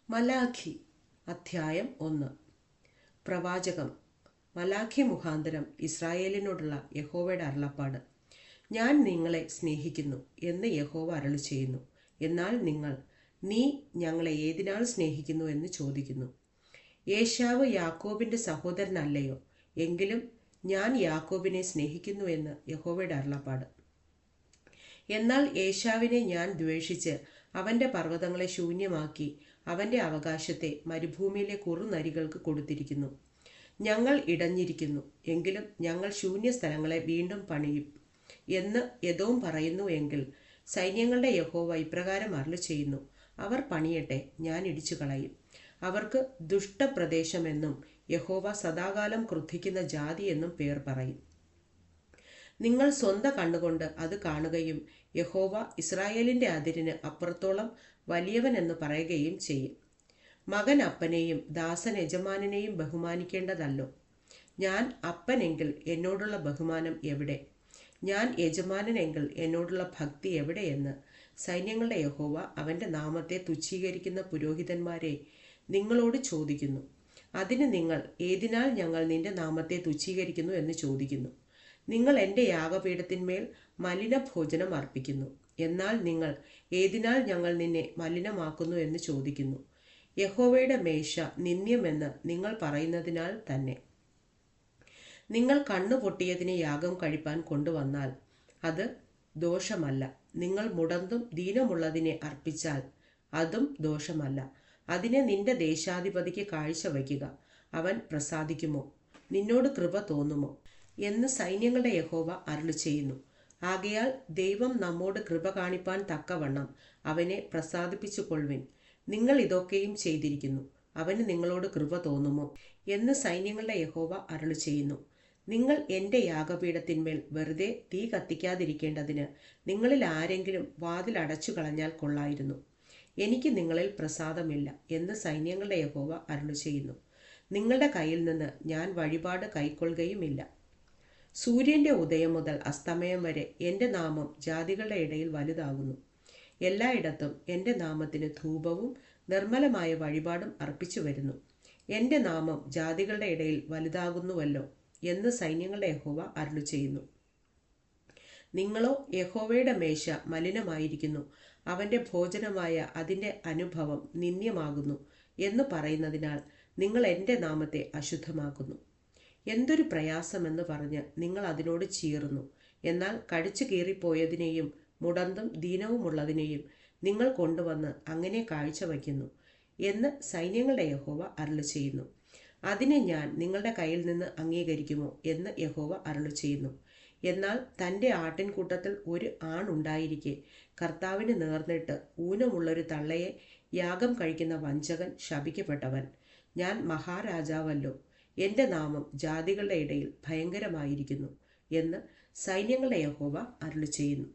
മലാഖി അധ്യായം 1. പ്രവാചകം മലാഖി മുഖാന്തരം ഇസ്രായേലിനോടുള്ള യഹോവയുടെ അരുളപ്പാട്. ഞാൻ നിങ്ങളെ സ്നേഹിക്കുന്നു എന്ന് യഹോവ അരുളിച്ചെയ്യുന്നു. എന്നാൽ നിങ്ങൾ നീ ഞങ്ങളെ ഏതിനാൾ സ്നേഹിക്കുന്നു എന്ന് ചോദിക്കുന്നു. ഏശാവ് യാക്കോബിൻ്റെ സഹോദരനല്ലയോ? എങ്കിലും ഞാൻ യാക്കോബിനെ സ്നേഹിക്കുന്നു എന്ന് യഹോവയുടെ അരുളപ്പാട്. എന്നാൽ ഏശാവിനെ ഞാൻ ദ്വേഷിച്ച് അവൻ്റെ പർവ്വതങ്ങളെ ശൂന്യമാക്കി അവൻ്റെ അവകാശത്തെ മരുഭൂമിയിലെ കുറുനരികൾക്ക് കൊടുത്തിരിക്കുന്നു. ഞങ്ങൾ ഇടഞ്ഞിരിക്കുന്നു, എങ്കിലും ഞങ്ങൾ ശൂന്യ സ്ഥലങ്ങളെ വീണ്ടും പണിയും എന്ന് എദോം പറയുന്നു എങ്കിൽ, സൈന്യങ്ങളുടെ യഹോവ ഇപ്രകാരം അരുളിച്ചെയ്യുന്നു, അവർ പണിയട്ടെ, ഞാൻ ഇടിച്ചു കളയും. അവർക്ക് ദുഷ്ടപ്രദേശമെന്നും യഹോവ സദാകാലം ക്രുദ്ധിക്കുന്ന ജാതി എന്നും പേർ പറയും. നിങ്ങൾ സ്വന്തം കണ്ണുകൊണ്ട് അത് കാണുകയും യഹോവ ഇസ്രായേലിൻ്റെ അതിരിന് അപ്പുറത്തോളം വലിയവൻ എന്ന് പറയുകയും ചെയ്യും. മകൻ അപ്പനെയും ദാസൻ യജമാനനെയും ബഹുമാനിക്കേണ്ടതല്ലോ? ഞാൻ അപ്പനെങ്കിൽ എന്നോടുള്ള ബഹുമാനം എവിടെ? ഞാൻ യജമാനനെങ്കിൽ എന്നോടുള്ള ഭക്തി എവിടെയെന്ന് സൈന്യങ്ങളുടെ യഹോവ അവൻ്റെ നാമത്തെ തുച്ഛീകരിക്കുന്ന പുരോഹിതന്മാരെ നിങ്ങളോട് ചോദിക്കുന്നു. അതിന് നിങ്ങൾ ഏതിനാൽ ഞങ്ങൾ നിന്റെ നാമത്തെ തുച്ഛീകരിക്കുന്നു എന്ന് ചോദിക്കുന്നു. നിങ്ങൾ എൻ്റെ യാഗപീഠത്തിന്മേൽ മലിനഭോജനം അർപ്പിക്കുന്നു. എന്നാൽ നിങ്ങൾ ഏതിനാൽ ഞങ്ങൾ നിന്നെ മലിനമാക്കുന്നു എന്ന് ചോദിക്കുന്നു. യഹോവയുടെ മേശ നിന്ദ്യമെന്ന് നിങ്ങൾ പറയുന്നതിനാൽ തന്നെ. നിങ്ങൾ കണ്ണു പൊട്ടിയതിനെ യാഗം കഴിപ്പാൻ കൊണ്ടുവന്നാൽ അത് ദോഷമല്ല. നിങ്ങൾ മുടന്തും ദീനമുള്ളതിനെ അർപ്പിച്ചാൽ അതും ദോഷമല്ല. അതിനെ നിന്റെ ദേശാധിപതിക്ക് കാഴ്ചവയ്ക്കുക. അവൻ പ്രസാദിക്കുമോ? നിന്നോട് കൃപ തോന്നുമോ എന്ന് സൈന്യങ്ങളുടെ യഹോവ അരുളിച്ചെയ്യുന്നു. ആകയാൽ ദൈവം നമ്മോട് കൃപ കാണിപ്പാൻ തക്കവണ്ണം അവനെ പ്രസാദിപ്പിച്ചുകൊള്ളുവിൻ. നിങ്ങൾ ഇതൊക്കെയും ചെയ്തിരിക്കുന്നു, അവന് നിങ്ങളോട് കൃപ തോന്നുമോ എന്ന് സൈന്യങ്ങളുടെ യഹോവ അരുളിച്ചെയ്യുന്നു. നിങ്ങൾ എൻ്റെ യാഗപീഠത്തിന്മേൽ വെറുതെ തീ കത്തിക്കാതിരിക്കേണ്ടതിന് നിങ്ങളിൽ ആരെങ്കിലും വാതിൽ അടച്ചു കളഞ്ഞാൽ കൊള്ളായിരുന്നു. എനിക്ക് നിങ്ങളിൽ പ്രസാദമില്ല എന്ന് സൈന്യങ്ങളുടെ യഹോവ അരുളിച്ചെയ്യുന്നു. നിങ്ങളുടെ കയ്യിൽ നിന്ന് ഞാൻ വഴിപാട് കൈക്കൊള്ളുകയുമില്ല. സൂര്യൻ്റെ ഉദയം മുതൽ അസ്തമയം വരെ എൻ്റെ നാമം ജാതികളുടെ ഇടയിൽ വലുതാകുന്നു. എല്ലായിടത്തും എൻ്റെ നാമത്തിന് ധൂപവും നിർമ്മലമായ വഴിപാടും അർപ്പിച്ചു വരുന്നു. എൻ്റെ നാമം ജാതികളുടെ ഇടയിൽ വലുതാകുന്നുവല്ലോ എന്ന് സൈന്യങ്ങളുടെ യഹോവ അരുളിച്ചെയ്യുന്നു. നിങ്ങളോ യഹോവയുടെ മേശ മലിനമായിരിക്കുന്നു, അവൻ്റെ ഭോജനമായ അതിൻ്റെ അനുഭവം നിന്ദ്യമാകുന്നു എന്ന് പറയുന്നതിനാൽ നിങ്ങൾ എൻ്റെ നാമത്തെ അശുദ്ധമാക്കുന്നു. എന്തൊരു പ്രയാസമെന്ന് പറഞ്ഞ് നിങ്ങൾ അതിനോട് ചീറുന്നു. എന്നാൽ കടിച്ചു കീറിപ്പോയതിനെയും മുടന്തും ദീനവുമുള്ളതിനെയും നിങ്ങൾ കൊണ്ടുവന്ന് അങ്ങനെ കാഴ്ചവയ്ക്കുന്നു എന്ന് സൈന്യങ്ങളുടെ യഹോവ അരുളിച്ചെയ്യുന്നു. അതിനെ ഞാൻ നിങ്ങളുടെ കയ്യിൽ നിന്ന് അംഗീകരിക്കുമോ എന്ന് യഹോവ അരുളിച്ചെയ്യുന്നു. എന്നാൽ തൻ്റെ ആട്ടിൻകൂട്ടത്തിൽ ഒരു ആണുണ്ടായിരിക്കെ കർത്താവിന് നേർന്നിട്ട് ഊനമുള്ളൊരു തള്ളയെ യാഗം കഴിക്കുന്ന വഞ്ചകൻ ശപിക്കപ്പെട്ടവൻ. ഞാൻ മഹാരാജാവല്ലോ, എൻ്റെ നാമം ജാതികളുടെ ഇടയിൽ ഭയങ്കരമായിരിക്കുന്നു എന്ന് സൈന്യങ്ങളുടെ യഹോവ അരുളിച്ചെയ്യുന്നു.